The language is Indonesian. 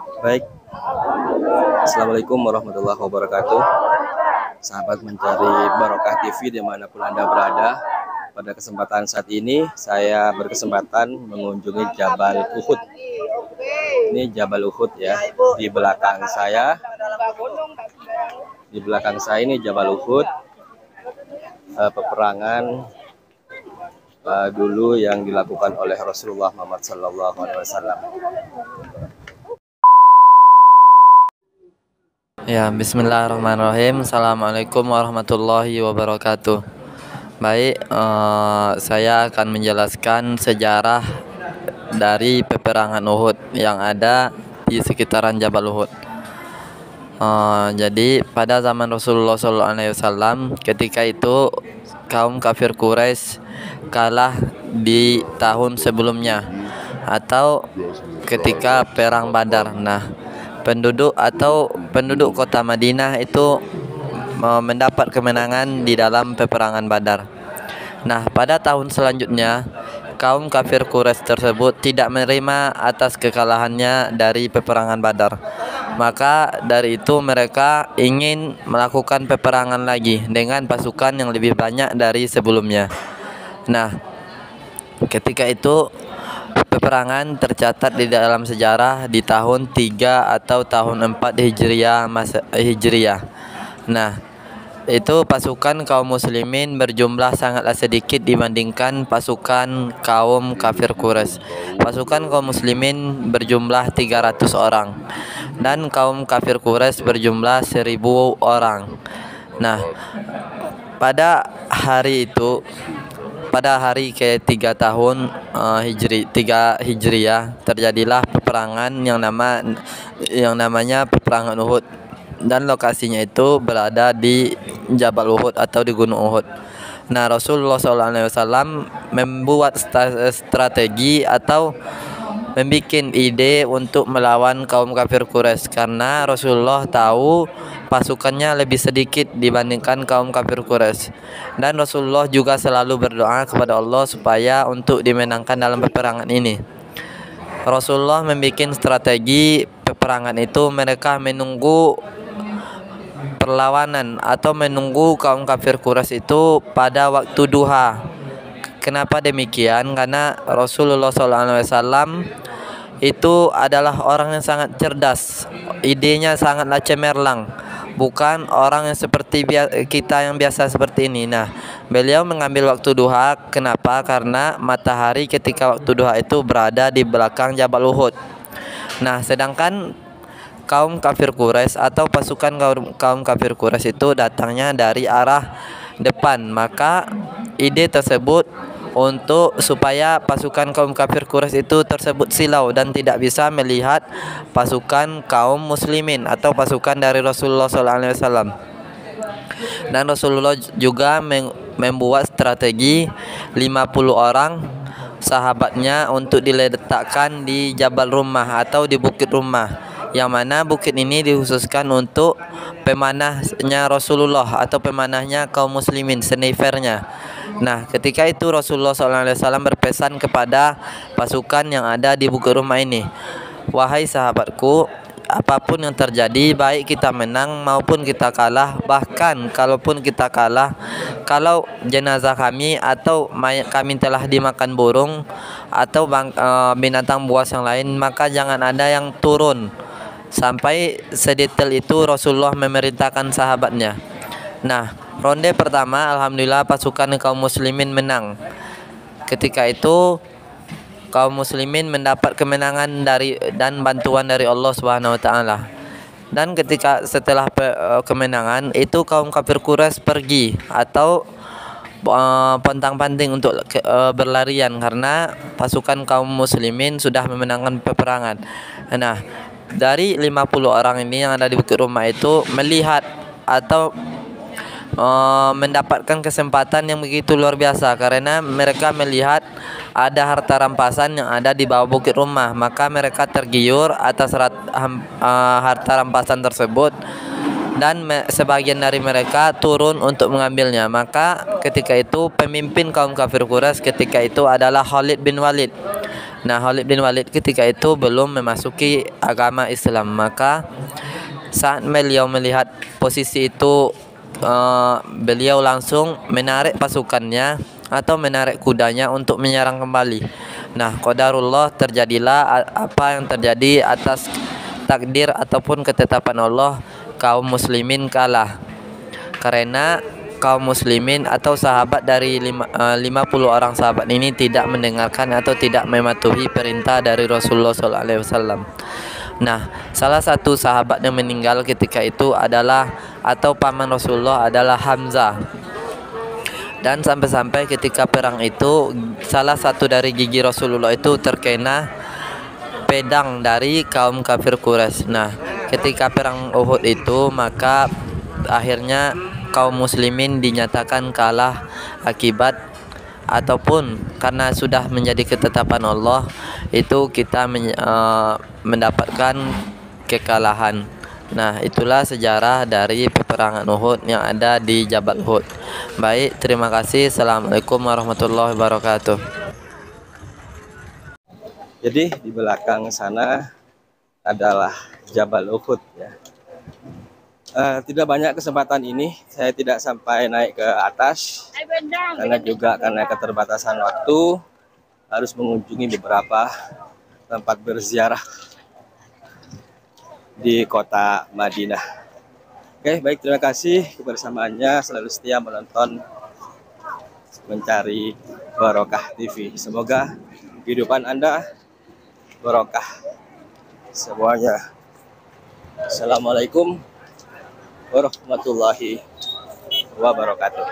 Baik, Assalamualaikum warahmatullahi wabarakatuh. Sahabat mencari barokah TV dimanapun Anda berada. Pada kesempatan saat ini saya berkesempatan mengunjungi Jabal Uhud. Ini Jabal Uhud ya. Di belakang saya ini Jabal Uhud. Peperangan dulu yang dilakukan oleh Rasulullah Muhammad SAW. Ya, bismillahirrahmanirrahim. Assalamualaikum warahmatullahi wabarakatuh. Baik, saya akan menjelaskan sejarah dari peperangan Uhud yang ada di sekitaran Jabal Uhud. Jadi pada zaman Rasulullah SAW, ketika itu kaum kafir Quraisy kalah di tahun sebelumnya atau ketika perang Badar. Nah, penduduk kota Madinah itu mendapat kemenangan di dalam peperangan Badar. Nah, pada tahun selanjutnya kaum kafir Quraisy tersebut tidak menerima atas kekalahannya dari peperangan Badar. Maka dari itu mereka ingin melakukan peperangan lagi dengan pasukan yang lebih banyak dari sebelumnya. Nah, ketika itu peperangan tercatat di dalam sejarah di tahun 3 atau tahun 4 Hijriah. Nah, itu pasukan kaum muslimin berjumlah sangatlah sedikit dibandingkan pasukan kaum kafir Quraisy. Pasukan kaum muslimin berjumlah 300 orang dan kaum kafir Quraisy berjumlah 1000 orang. Nah, pada hari itu, pada hari ke-3 tahun 3 Hijriah terjadilah peperangan yang namanya peperangan Uhud, dan lokasinya itu berada di Jabal Uhud atau di Gunung Uhud. Nah, Rasulullah SAW membuat strategi atau membuat ide untuk melawan kaum kafir Quraisy karena Rasulullah tahu pasukannya lebih sedikit dibandingkan kaum kafir Quraisy, dan Rasulullah juga selalu berdoa kepada Allah supaya untuk dimenangkan dalam peperangan ini. Rasulullah membuat strategi peperangan itu, mereka menunggu perlawanan atau menunggu kaum kafir Quraisy itu pada waktu duha. Kenapa demikian? Karena Rasulullah SAW itu adalah orang yang sangat cerdas, idenya sangatlah cemerlang, bukan orang yang seperti kita yang biasa seperti ini. Nah, beliau mengambil waktu duha. Kenapa? Karena matahari ketika waktu duha itu berada di belakang Jabal Uhud. Nah, sedangkan kaum kafir Quraisy atau pasukan kaum kafir Quraisy itu datangnya dari arah depan. Maka ide tersebut untuk supaya pasukan kaum kafir Quraisy itu tersebut silau dan tidak bisa melihat pasukan kaum muslimin atau pasukan dari Rasulullah SAW. Dan Rasulullah juga membuat strategi 50 orang sahabatnya untuk diletakkan di Jabal Rumah atau di Bukit Rumah, yang mana bukit ini dikhususkan untuk pemanahnya Rasulullah atau pemanahnya kaum muslimin, snipernya. Nah, ketika itu Rasulullah SAW berpesan kepada pasukan yang ada di Bukit Rumah ini, "Wahai sahabatku, apapun yang terjadi, baik kita menang maupun kita kalah, bahkan kalaupun kita kalah, kalau jenazah kami atau mayat kami telah dimakan burung atau binatang buas yang lain, maka jangan ada yang turun." Sampai sedetail itu Rasulullah memerintahkan sahabatnya. Nah, ronde pertama alhamdulillah pasukan kaum muslimin menang. Ketika itu kaum muslimin mendapat kemenangan dan bantuan dari Allah Subhanahu wa taala. Dan ketika setelah kemenangan itu kaum kafir Quraisy pergi atau pontang-panting untuk berlarian karena pasukan kaum muslimin sudah memenangkan peperangan. Nah, dari 50 orang ini yang ada di Bukit Rumah itu melihat atau mendapatkan kesempatan yang begitu luar biasa karena mereka melihat ada harta rampasan yang ada di bawah Bukit Rumah. Maka mereka tergiur atas harta rampasan tersebut dan sebagian dari mereka turun untuk mengambilnya. Maka ketika itu pemimpin kaum kafir Quraisy ketika itu adalah Khalid bin Walid. Nah, Khalid bin Walid ketika itu belum memasuki agama Islam, maka saat beliau melihat posisi itu, beliau langsung menarik pasukannya atau menarik kudanya untuk menyerang kembali. Nah, qadarullah, terjadilah apa yang terjadi atas takdir ataupun ketetapan Allah. Kaum muslimin kalah karena kaum muslimin atau sahabat dari 50 orang sahabat ini tidak mendengarkan atau tidak mematuhi perintah dari Rasulullah SAW. Nah, salah satu sahabat yang meninggal ketika itu adalah atau paman Rasulullah adalah Hamzah. Dan sampai-sampai ketika perang itu salah satu dari gigi Rasulullah itu terkena pedang dari kaum kafir Quraisy. Nah, ketika perang Uhud itu maka akhirnya kaum muslimin dinyatakan kalah akibat ataupun karena sudah menjadi ketetapan Allah itu kita mendapatkan kekalahan. Nah, itulah sejarah dari peperangan Uhud yang ada di Jabal Uhud. Baik, terima kasih. Assalamualaikum warahmatullahi wabarakatuh. Jadi di belakang sana adalah Jabal Uhud ya. Tidak banyak kesempatan ini saya tidak sampai naik ke atas karena keterbatasan waktu, harus mengunjungi beberapa tempat berziarah di kota Madinah. Oke, baik, terima kasih kebersamaannya, selalu setia menonton Mencari Barokah TV. Semoga kehidupan Anda barokah semuanya. Assalamualaikum warahmatullahi wabarakatuh.